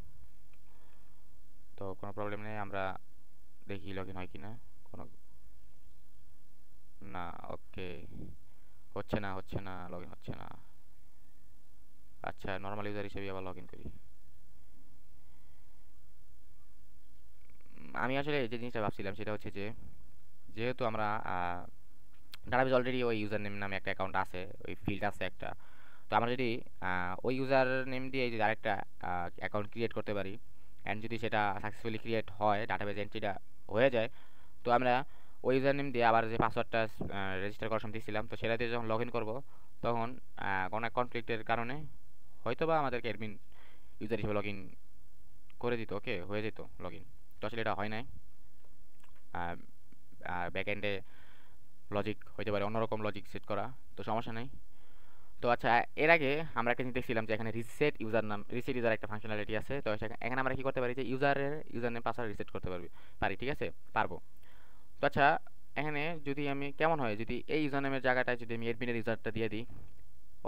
তো কোনো প্রবলেম নেই। আমরা দেখি লগ ইন হয় কিনা, কোনো না। ওকে, হচ্ছে না, লগ ইন হচ্ছে না। আচ্ছা, নর্মাল ইউজার হিসেবে আবার লগ ইন করি। আমি আসলে যে জিনিসটা ভাবছিলাম সেটা হচ্ছে যে, যেহেতু আমরা ডাটাবেজ অলরেডি ওই ইউজার নেম নামে একটা অ্যাকাউন্ট আছে, ওই ফিল্ড আছে একটা, তো আমরা যদি ওই ইউজার নেম দিয়ে যদি আরেকটা অ্যাকাউন্ট ক্রিয়েট করতে পারি, অ্যান্ড যদি সেটা সাকসেসফুলি ক্রিয়েট হয়, ডাটাবেজ এন্ট্রিটা হয়ে যায়, তো আমরা ওই ইউজার নেম দিয়ে আবার যে পাসওয়ার্ডটা রেজিস্টার করার সময় দিয়েছিলাম, তো সেটা দিয়ে যখন লগ ইন করবো, তখন কোনো এক কনফ্লিক্টের কারণে হয়তো বা আমাদেরকে অ্যাডমিন ইউজার হিসেবে লগ ইন করে দিত। ওকে, হয়ে যেত লগ ইন। তো আসলে এটা হয় নাই, ব্যাক এন্ডে লজিক হইতে পারে অন্যরকম লজিক সেট করা, তো সমস্যা নেই। তো আচ্ছা, এর আগে আমরা একটা জিনিস দেখছিলাম যে এখানে রিসেট ইউজার একটা ফাংশনালিটি আছে। তো এখানে আমরা কি করতে পারি, যে ইউজার নেম পাসওয়ার্ড রিসেট করতে পারি, ঠিক আছে, পারবো। তো আচ্ছা, এখানে যদি আমি কেমন হয় যদি এই ইউজার নেমের জায়গাটায় যদি আমি অ্যাডমিনের ইউজারটা দিয়ে দিই।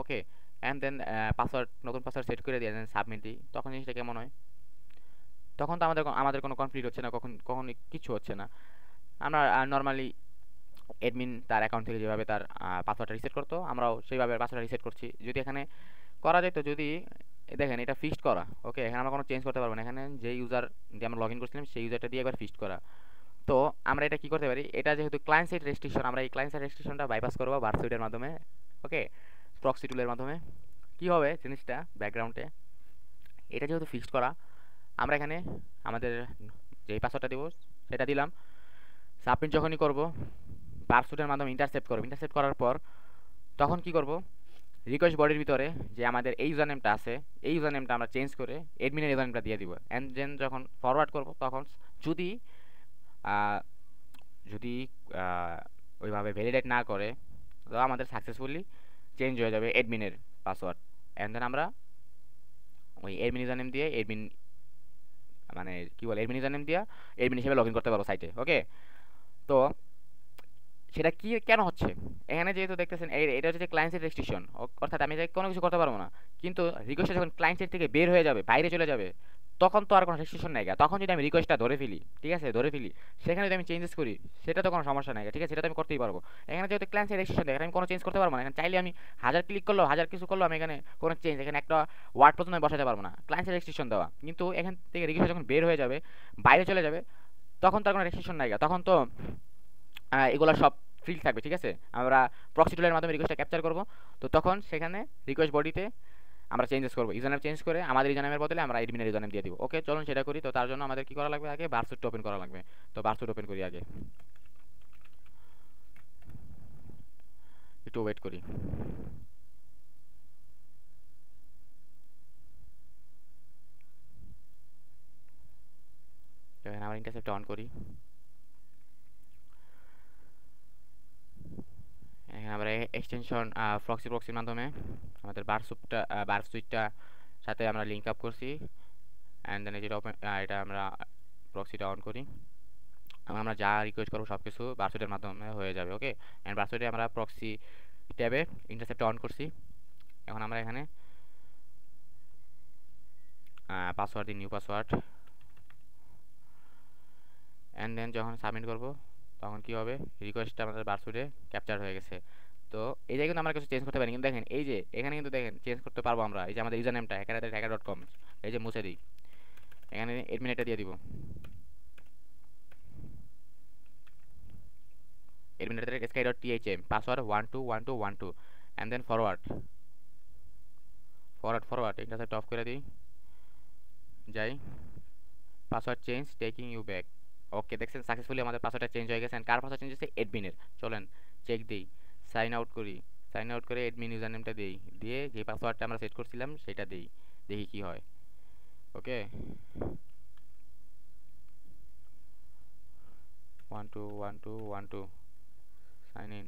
ওকে, অ্যান্ড দেন পাসওয়ার্ড, নতুন পাসওয়ার্ড সেট করে দিয়ে দেন সাবমিট দিই, তখন জিনিসটা কেমন হয়? তখন তো আমাদের আমাদের কোনো কনফ্লিক্ট হচ্ছে না, কখন কিছু হচ্ছে না। আমরা নর্মালি অ্যাডমিন তার অ্যাকাউন্ট থেকে যেভাবে তার পাসওয়ার্ডটা রিসেট করতো, আমরাও সেইভাবে পাসওয়ার্ডটা রিসেট করছি। যদি এখানে করা যায় তো, যদি দেখেন এটা ফিক্সড করা, ওকে, এখানে আমরা কোনো চেঞ্জ করতে পারবো না। এখানে যে ইউজার দিয়ে আমরা লগ ইন করছিলাম সেই ইউজারটা দিয়ে একবার ফিক্সড করা। তো আমরা এটা কি করতে পারি, এটা যেহেতু ক্লায়েন্ট সাইড রেস্ট্রিকশন, আমরা এই ক্লায়েন্ট সাইড রেস্ট্রিকশনটা বাইপাস করবো ভার্সুইটের মাধ্যমে, ওকে, প্রক্সি টুলের মাধ্যমে। কি হবে জিনিসটা ব্যাকগ্রাউন্ডে, এটা যেহেতু ফিক্সড করা, আমরা এখানে আমাদের যেই পাসওয়ার্ডটা দেবো সেটা দিলাম। সাবমিট যখনই করব, ভার্সুইটের মাধ্যমে ইন্টারসেপ্ট করব। ইন্টারসেপ্ট করার পর তখন কি করব, রিকোয়েস্ট বডির ভিতরে যে আমাদের এই ইউজার নেমটা আছে, এই ইউজার নেমটা আমরা চেঞ্জ করে এডমিনের ইউজার নেমটা দিয়ে দিব। অ্যান্ড দেন যখন ফরওয়ার্ড করব তখন যদি আহ, যদি ওইভাবে ভ্যালিডেট না করে, তো আমাদের সাকসেসফুলি চেঞ্জ হয়ে যাবে এডমিনের পাসওয়ার্ড। অ্যান্ড দেন আমরা ওই এডমিন ইউজার নেম দিয়ে এডমিন, মানে কি বলে, এডমিন ইউজার নেম দিয়ে এডমিন হিসেবে লগ ইন করতে পারবো সাইটে, ওকে। তো সেটা কি কেন হচ্ছে, এখানে যেহেতু দেখতেছেন এটা হচ্ছে ক্লায়েন্ট সাইড রেস্ট্রিকশন, অর্থাৎ আমি যে কোনো কিছু করতে পারবো না। কিন্তু রিকোয়েস্টটা যখন ক্লায়েন্ট সাইড থেকে বের হয়ে যাবে, বাইরে চলে যাবে, তখন তো আর কোনো রেস্ট্রিকশন নাই। তখন যদি আমি রিকোয়েস্টটা ধরে ফেলি, ঠিক আছে, ধরে ফেলি, সেখানে যদি আমি চেঞ্জেস করি, সেটা তো কোনো সমস্যা নাই, ঠিক আছে, সেটা তো আমি করতেই পারবো। এখানে যেহেতু ক্লায়েন্ট সাইড রেস্ট্রিকশন দেয়, এখানে আমি কোনো চেঞ্জ করতে পারবো না। এখানে চাইলে আমি হাজার ক্লিক করলেও, হাজার কিছু করলেও আমি এখানে কোনো চেঞ্জ, এখানে একটা ওয়ার্ড পর্যন্ত আমি বসাতে পারবো না, ক্লায়েন্ট সাইড রেস্ট্রিকশন দেওয়া। কিন্তু এখান থেকে রিকোয়েস্ট যখন বের হয়ে যাবে, বাইরে চলে যাবে, তখন তো আর কোনো রেস্ট্রিকশন নাই। তখন তো এগুলো সব ফ্রি থাকবে, ঠিক আছে। আমরা প্রক্সি টুলের মাধ্যমে রিকোয়েস্টটা ক্যাপচার করব। তো তখন সেখানে রিকোয়েস্ট বডিতে আমরা চেঞ্জেস করবো, ইউজারনেম চেঞ্জ করে আমাদের ইউজারনেমের বদলে আমরা এডমিনের ইউজারনেম দিয়ে দিব। ওকে, চলুন সেটা করি। তো তার জন্য আমাদের কি করা লাগবে, আগে ভার্সুইটটা ওপেন করা লাগবে। তো ভার্সুইট ওপেন করি আগে, একটু ওয়েট করি। এখানে আমরা ইন্টারসেপ্টটা অন করি। এখানে আমরা এক্সটেনশন প্রক্সির মাধ্যমে আমাদের ভার্সুইটটা সাথে আমরা লিঙ্ক আপ করছি। অ্যান্ড দেন যেটা ওপেন, এটা আমরা প্রক্সিটা অন করি। আমরা যা রিকোয়েস্ট করবো সব কিছু ভার্সুইটের মাধ্যমে হয়ে যাবে, ওকে। অ্যান্ড ভার্সুইটে আমরা প্রক্সি ট্যাবে ইন্টারসেপ্টটা অন করছি। এখন আমরা এখানে পাসওয়ার্ড দিই, নিউ পাসওয়ার্ড। অ্যান্ড দেন যখন সাবমিট করব, তখন কি হবে, রিকোয়েস্টটা আমাদের ভার্সুইটে ক্যাপচার হয়ে গেছে। তো এই জায়গায় কিন্তু আমরা কিছু চেঞ্জ করতে পারি, কিন্তু দেখেন এই যে এখানে কিন্তু দেখেন চেঞ্জ করতে পারবো আমরা। এই যে আমাদের ইউজার নেমটা hacker@hacker.com, এই যে মুছে দিই, এখানে এডমিনেটটা দিয়ে দিব, admin@sky.thm, password 121212, and then forward intercept off করে দিই, যাই, password change taking you back. Okay, দেখছেন সাকসেসফুলি আমাদের পাসওয়ার্ডটা চেঞ্জ হয়ে গেছে। কার পাসওয়ার্ড চেঞ্জ হয়েছে, এডমিনের। চলেন চেক দিই, সাইন আউট করি, সাইন আউট করে এডমিন ইউজার নেমটা দিই, দিয়ে যে পাসওয়ার্ডটা আমরা সেট করছিলাম সেটা দিই, দেখি কি হয়। ওকে, 121212, সাইন ইন।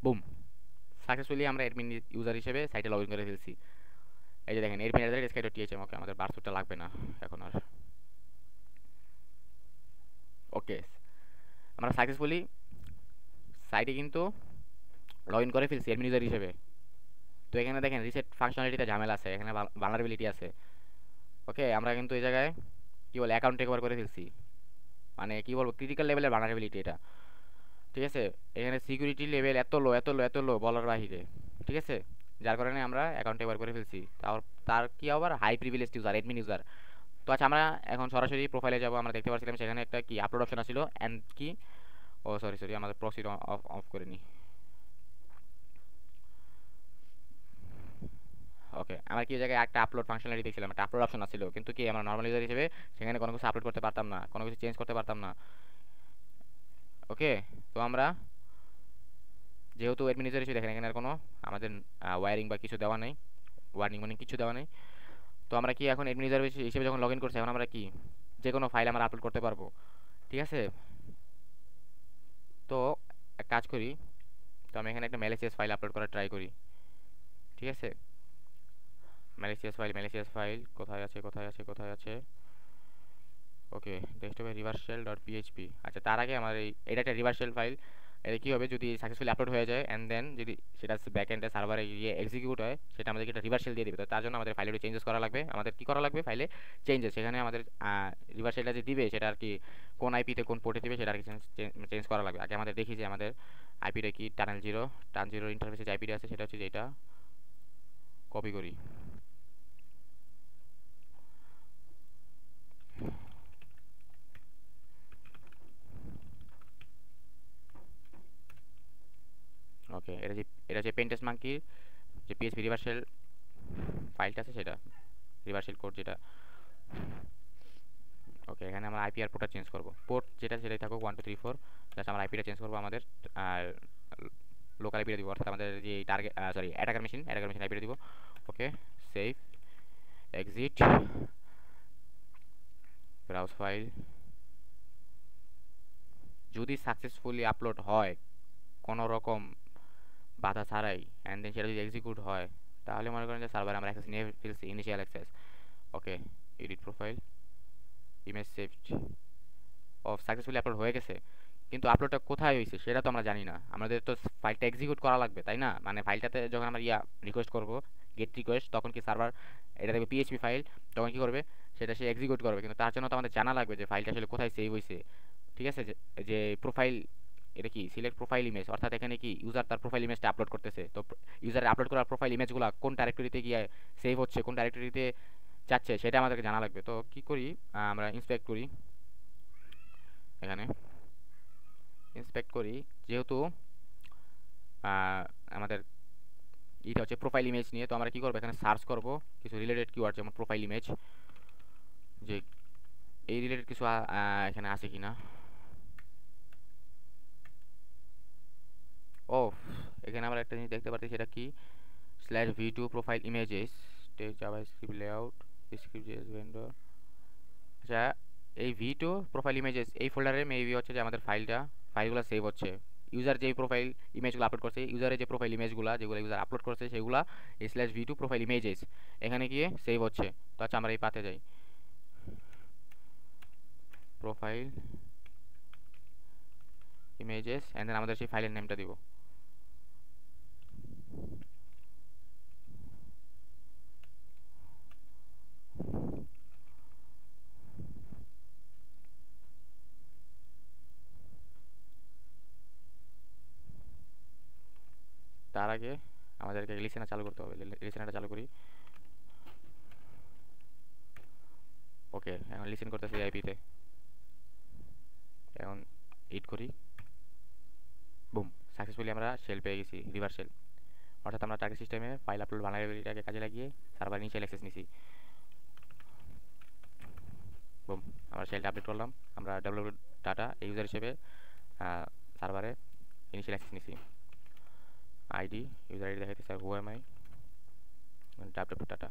বুম, সাকসেসফুলি আমরা অ্যাডমিন ইউজার হিসেবে সাইটে লগ ইন করে ফেলছি। এই যে দেখেন admin@sky.thm। ওকে, আমাদের পাসওয়ার্ডটা লাগবে না এখন আর। ওকে, আমরা সাকসেসফুলি সাইটে কিন্তু লগ ইন করে ফেলছি অ্যাডমিন ইউজার হিসেবে। তো এখানে দেখেন রিসেট ফাংশনালিটিতে ঝামেলা আছে, এখানে ভালনারেবিলিটি আছে। ওকে, আমরা কিন্তু এই জায়গায় কি বলে অ্যাকাউন্ট টেক ওভার করে ফেলছি, মানে কি বলবো, ক্রিটিক্যাল লেভেলের ভালনারেবিলিটি এটা, ঠিক আছে। এখানে সিকিউরিটি লেভেল এত লো, এত লো, এত লো, বলার বাহিরে, ঠিক আছে। যার কারণে আমরা অ্যাকাউন্ট টেক ওভার করে ফেলছি। তার কি আবার high privilege user, admin user. তো আচ্ছা, আমরা এখন সরাসরি প্রোফাইলে যাব। আমরা দেখতে পাচ্ছিলাম সেখানে একটা কি আপলোড অপশন ছিল, অ্যান্ড কি, ও সরি আমাদের প্রসিড অফ করে নিই। ওকে, আমার কি জায়গায় একটা আপলোড ফাংশনালিটি দেখছিলাম, একটা আপলোড অপশন ছিল, কিন্তু কি আমরা নর্মাল ইউজার হিসেবে সেখানে কোনো কিছু আপলোড করতে পারতাম না, কোনো কিছু চেঞ্জ করতে পারতাম না। ওকে, তো আমরা যেহেতু অ্যাডমিন ইউজার হিসেবে দেখেন এখানে আর কোনো আমাদের ওয়্যারিং বা কিছু দেওয়া নেই, ওয়ার্নিং মানে কিছু দেওয়া নেই। তো আমরা কি এখন অ্যাডমিন ইউজার হিসেবে যখন লগ ইন করছি, এখন আমরা কি যে কোনো ফাইল আমরা আপলোড করতে পারবো, ঠিক আছে। তো এক কাজ করি, তো আমি এখানে একটা ম্যালিসিয়াস ফাইল আপলোড করার ট্রাই করি, ঠিক আছে। ম্যালিসিয়াস ফাইল কোথায় আছে, ওকে, ডেস্কটপে রিভার্সাল ডট পিএইচপি। আচ্ছা, তার আগে আমার এটা একটা রিভার্সাল ফাইল। এটা কী হবে যদি সাকসেসফুলি আপলোড হয়ে যায় অ্যান্ড দেন যদি সেটা ব্যাক এন্ডে সার্ভারে গিয়ে এক্সিকিউট হয়, সেটা আমাদেরকে একটা রিভার্সাল দিয়ে দেবে। তো তার জন্য আমাদের ফাইলে একটু চেঞ্জেস করা লাগবে। আমাদের কী করা লাগবে, ফাইলে চেঞ্জেস, সেখানে আমাদের রিভার্সালটা যে দিবে সেটা আর কি কোন আইপিতে কোন পোর্টে দিবে সেটা আর কি চেঞ্জ করা লাগবে। আগে আমাদের দেখি যে আমাদের আইপিটা কি টান জিরো ইন্টারফেসে যে আইপিটা আছে সেটা হচ্ছে যেটা, কপি করি। ওকে, এটা যে পেন্টেস্ট মাঙ্কির যে পিএইচপি রিভার্সাল ফাইলটা আছে সেটা, রিভার্সাল কোড যেটা। ওকে, এখানে আমরা আইপি আর পোর্টটা চেঞ্জ করব। পোর্ট যেটা সেটাই থাকুক 1234, জাস্ট আমরা আইপিটা চেঞ্জ করবো আমাদের। আর লোকাল আইপিটা দিব, অর্থাৎ আমাদের যে টার্গেট অ্যাটাকার মেশিন আইপিটা দিব। ওকে, সেভ, এক্সিট, ব্রাউজ ফাইল। যদি সাকসেসফুলি আপলোড হয় কোনো রকম বাধা ছাড়াই অ্যান্ড দেন সেটা যদি এক্সিকিউট হয়, তাহলে মনে করেন যে সার্ভারে আমরা অ্যাক্সেস নিয়ে ফেলছি, initial access. Okay, edit profile, image saved, of successfully upload হয়ে গেছে। কিন্তু আপলোডটা কোথায় হয়েছে সেটা তো আমরা জানি না। আমাদের তো ফাইলটা এক্সিকিউট করা লাগবে, তাই না? মানে ফাইলটাতে যখন আমরা রিকোয়েস্ট করব, গেট রিকোয়েস্ট, তখন কি সার্ভার এটা দেখবে পিএইচপি ফাইল, তখন কি করবে, সেটা সে এক্সিকিউট করবে। কিন্তু তার জন্য তো আমাদের জানা লাগবে যে ফাইলটা আসলে কোথায় সেভ হয়েছে। ঠিক আছে, যে প্রোফাইল, এটা কি সিলেক্ট প্রোফাইল ইমেজ, অর্থাৎ এখানে কি ইউজার তার প্রোফাইল ইমেজটা আপলোড করতেছে। তো ইউজারের আপলোড করা প্রোফাইল ইমেজগুলো কোন ডাইরেক্টরিতে গিয়ে সেভ হচ্ছে, কোন ডাইরেক্টরিতে যাচ্ছে, সেটা আমাদেরকে জানা লাগবে। তো কি করি, আমরা ইন্সপেক্ট করি। এখানে ইন্সপেক্ট করি, যেহেতু আমাদের এটা হচ্ছে প্রোফাইল ইমেজ নিয়ে, তো আমরা কি করবো, এখানে সার্চ করব কিছু রিলেটেড কিওয়ার্ড, যেমন প্রোফাইল ইমেজ, যে এই রিলেটেড কিছু এখানে আছে কিনা। ও, এখানে আমরা একটা জিনিস দেখতে পাচ্ছি, সেটা কি, /v2 profile images text JavaScript layout script JS vendor. আচ্ছা, এই v2 প্রোফাইল ইমেজেস এই ফোল্ডারে মেবি হচ্ছে যে আমাদের ফাইলগুলো সেভ হচ্ছে। ইউজার যেই প্রোফাইল ইমেজগুলো আপলোড করছে, ইউজারের যে প্রোফাইল ইমেজগুলো যেগুলো ইউজার আপলোড করছে, সেগুলো এই /v2 প্রোফাইল ইমেজেস এখানে গিয়ে সেভ হচ্ছে। তো আচ্ছা, আমরা এই পাতে যাই, প্রোফাইল ইমেজেস, এন্ড দেন আমাদের সেই ফাইলের নেমটা দিব। তার আগে আমাদেরকে লিসেনার চালু করতে হবে। লিসেনারটা চালু করি। ওকে, এখন লিসেন করতেছি আইপিতে। এখন হিট করি, বুম, সাকসেসফুলি আমরা শেল পেয়ে গেছি, রিভার্স শেল। অর্থাৎ আমরা টার্গেট সিস্টেমে ফাইল আপলোড ভালনারেবিলিটিটাকে কাজে লাগিয়ে সার্ভার ইনিশিয়াল অ্যাক্সেস নিছি। বুম, আমরা শেলটা আপডেট করলাম। আমরা ডেভেলপার ডাটা ইউজার হিসেবে সার্ভারে ইনিশিয়াল অ্যাক্সেস নিছি। আইডি, ইউজার আইডি দেখাইতেছে, হু এম আই, ডাটা।